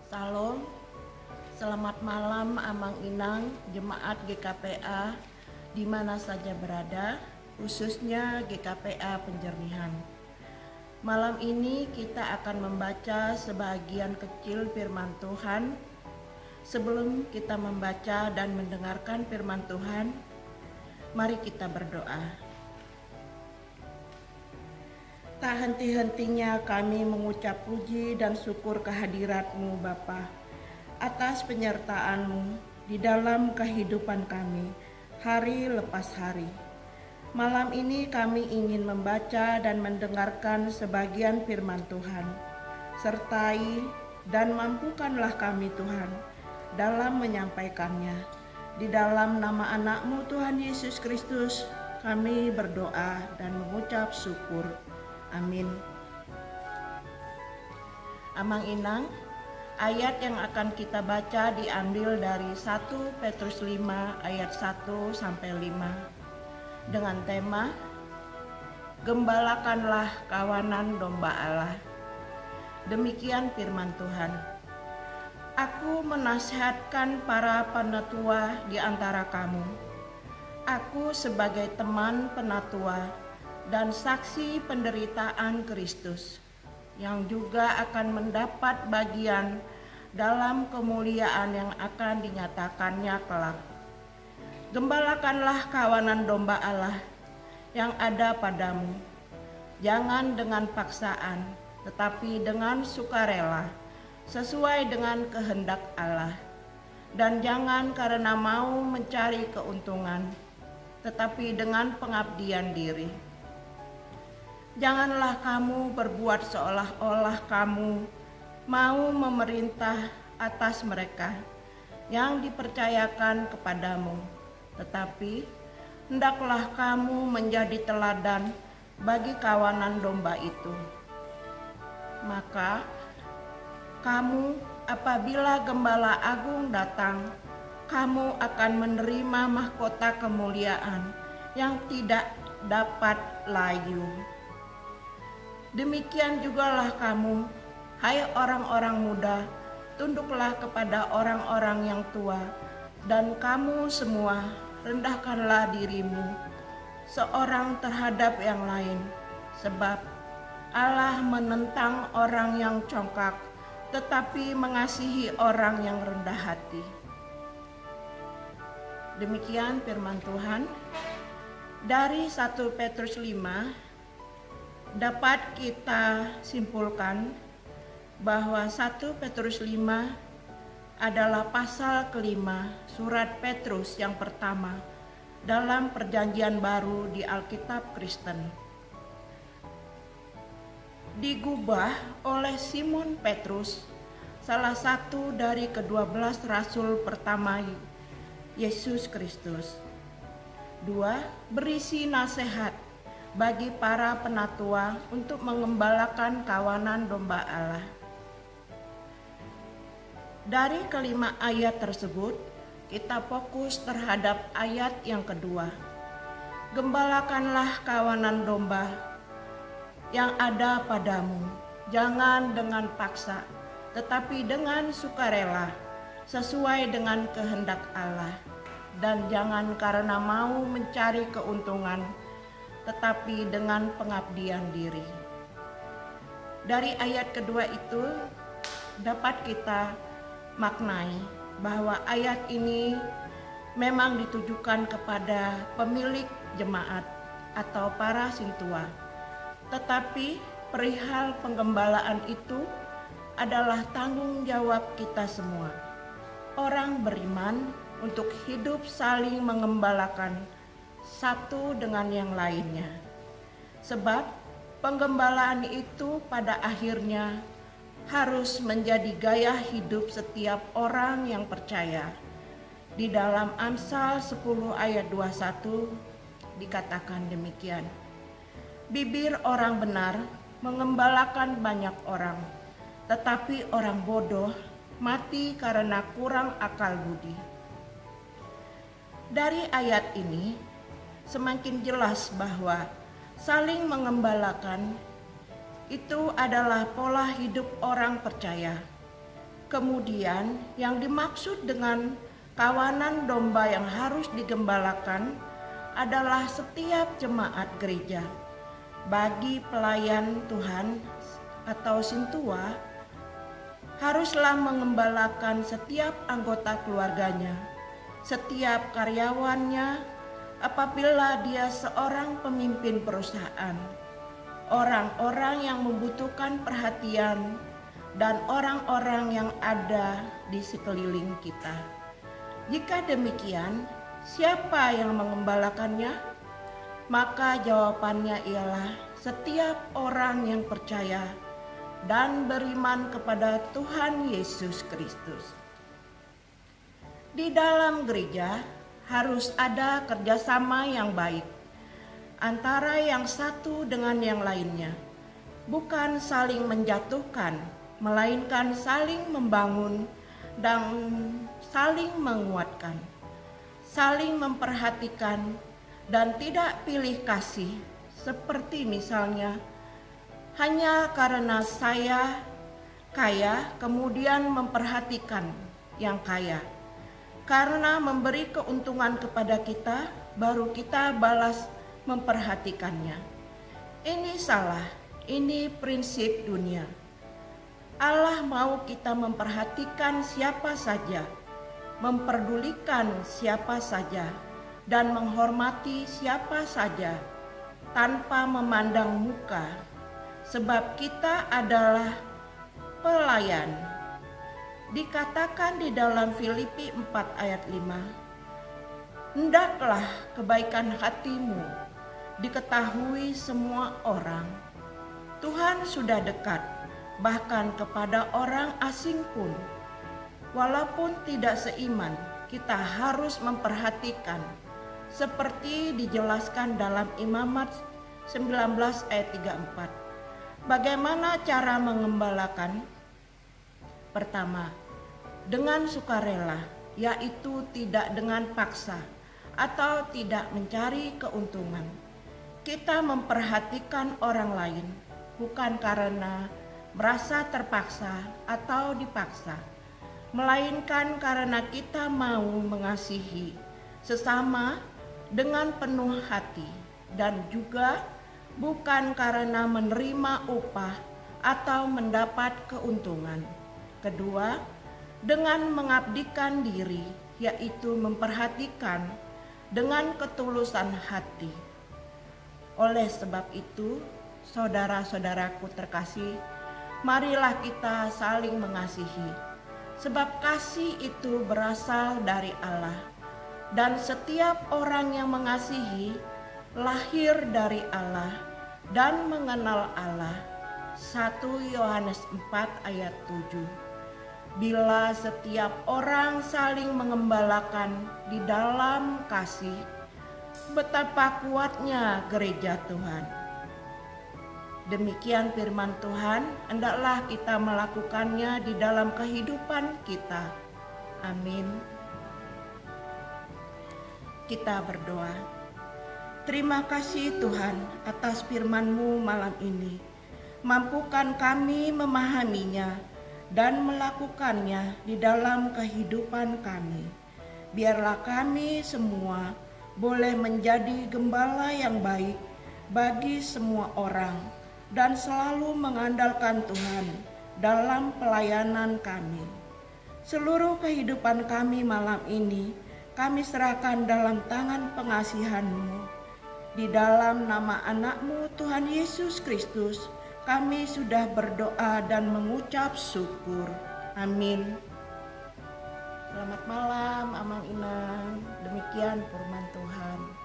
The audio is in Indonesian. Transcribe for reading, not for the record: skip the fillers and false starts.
Salam, selamat malam Amang Inang, Jemaat GKPA di mana saja berada, khususnya GKPA Penjernihan. Malam ini kita akan membaca sebagian kecil firman Tuhan. Sebelum kita membaca dan mendengarkan firman Tuhan, mari kita berdoa. Tak henti-hentinya kami mengucap puji dan syukur kehadirat-Mu Bapa, atas penyertaan-Mu di dalam kehidupan kami, hari lepas hari. Malam ini kami ingin membaca dan mendengarkan sebagian firman Tuhan. Sertai dan mampukanlah kami Tuhan dalam menyampaikannya. Di dalam nama anak-Mu Tuhan Yesus Kristus, kami berdoa dan mengucap syukur. Amin. Amang Inang, ayat yang akan kita baca diambil dari 1 Petrus 5 ayat 1 sampai 5 dengan tema Gembalakanlah kawanan domba Allah. Demikian firman Tuhan. Aku menasihatkan para penatua di antara kamu. Aku sebagai teman penatua dan saksi penderitaan Kristus yang juga akan mendapat bagian dalam kemuliaan yang akan dinyatakannya kelak. Gembalakanlah kawanan domba Allah yang ada padamu, jangan dengan paksaan, tetapi dengan sukarela, sesuai dengan kehendak Allah, dan jangan karena mau mencari keuntungan, tetapi dengan pengabdian diri. Janganlah kamu berbuat seolah-olah kamu mau memerintah atas mereka yang dipercayakan kepadamu, tetapi hendaklah kamu menjadi teladan bagi kawanan domba itu. Maka kamu apabila Gembala Agung datang, kamu akan menerima mahkota kemuliaan yang tidak dapat layu. Demikian jugalah kamu, hai orang-orang muda, tunduklah kepada orang-orang yang tua, dan kamu semua rendahkanlah dirimu, seorang terhadap yang lain, sebab Allah menentang orang yang congkak, tetapi mengasihi orang yang rendah hati. Demikian firman Tuhan. Dari 1 Petrus 5, dapat kita simpulkan bahwa 1 Petrus 5 adalah pasal kelima surat Petrus yang pertama dalam perjanjian baru di Alkitab Kristen. Digubah oleh Simon Petrus, salah satu dari ke-12 rasul pertama Yesus Kristus. 2. Berisi nasihat bagi para penatua untuk mengembalakan kawanan domba Allah. Dari kelima ayat tersebut, kita fokus terhadap ayat yang kedua. Gembalakanlah kawanan domba yang ada padamu, jangan dengan paksa, tetapi dengan sukarela, sesuai dengan kehendak Allah, dan jangan karena mau mencari keuntungan, tetapi dengan pengabdian diri. Dari ayat kedua itu dapat kita maknai bahwa ayat ini memang ditujukan kepada pemilik jemaat atau para sintua. Tetapi perihal penggembalaan itu adalah tanggung jawab kita semua, orang beriman, untuk hidup saling mengembalakan satu dengan yang lainnya. Sebab penggembalaan itu pada akhirnya harus menjadi gaya hidup setiap orang yang percaya. Di dalam Amsal 10 ayat 21 dikatakan demikian. Bibir orang benar mengembalakan banyak orang, tetapi orang bodoh mati karena kurang akal budi. Dari ayat ini semakin jelas bahwa saling mengembalakan itu adalah pola hidup orang percaya. Kemudian yang dimaksud dengan kawanan domba yang harus digembalakan adalah setiap jemaat gereja. Bagi pelayan Tuhan atau sintua, haruslah mengembalakan setiap anggota keluarganya, setiap karyawannya apabila dia seorang pemimpin perusahaan, orang-orang yang membutuhkan perhatian, dan orang-orang yang ada di sekeliling kita. Jika demikian, siapa yang mengembalakannya? Maka jawabannya ialah setiap orang yang percaya dan beriman kepada Tuhan Yesus Kristus. Di dalam gereja harus ada kerjasama yang baik antara yang satu dengan yang lainnya, bukan saling menjatuhkan, melainkan saling membangun dan saling menguatkan, saling memperhatikan dan tidak pilih kasih, seperti misalnya hanya karena saya kaya kemudian memperhatikan yang kaya. Karena memberi keuntungan kepada kita, baru kita balas memperhatikannya. Ini salah, ini prinsip dunia. Allah mau kita memperhatikan siapa saja, memperdulikan siapa saja, dan menghormati siapa saja tanpa memandang muka, sebab kita adalah pelayan. Dikatakan di dalam Filipi 4 ayat 5, hendaklah kebaikan hatimu diketahui semua orang. Tuhan sudah dekat, bahkan kepada orang asing pun. Walaupun tidak seiman, kita harus memperhatikan, seperti dijelaskan dalam Imamat 19 ayat 34. Bagaimana cara mengembalakan? Pertama, dengan sukarela, yaitu tidak dengan paksa atau tidak mencari keuntungan. Kita memperhatikan orang lain bukan karena merasa terpaksa atau dipaksa, melainkan karena kita mau mengasihi sesama dengan penuh hati, dan juga bukan karena menerima upah atau mendapat keuntungan. Kedua, dengan mengabdikan diri, yaitu memperhatikan dengan ketulusan hati. Oleh sebab itu, saudara-saudaraku terkasih, marilah kita saling mengasihi, sebab kasih itu berasal dari Allah, dan setiap orang yang mengasihi lahir dari Allah dan mengenal Allah. 1 Yohanes 4 ayat 7. Bila setiap orang saling mengembalakan di dalam kasih, betapa kuatnya gereja Tuhan. Demikian firman Tuhan, hendaklah kita melakukannya di dalam kehidupan kita. Amin. Kita berdoa. Terima kasih Tuhan atas firman-Mu malam ini. Mampukan kami memahaminya dan melakukannya di dalam kehidupan kami. Biarlah kami semua boleh menjadi gembala yang baik bagi semua orang, dan selalu mengandalkan Tuhan dalam pelayanan kami. Seluruh kehidupan kami malam ini, kami serahkan dalam tangan pengasihan-Mu. Di dalam nama anak-Mu Tuhan Yesus Kristus, kami sudah berdoa dan mengucap syukur. Amin. Selamat malam, Amang Inang. Demikian firman Tuhan.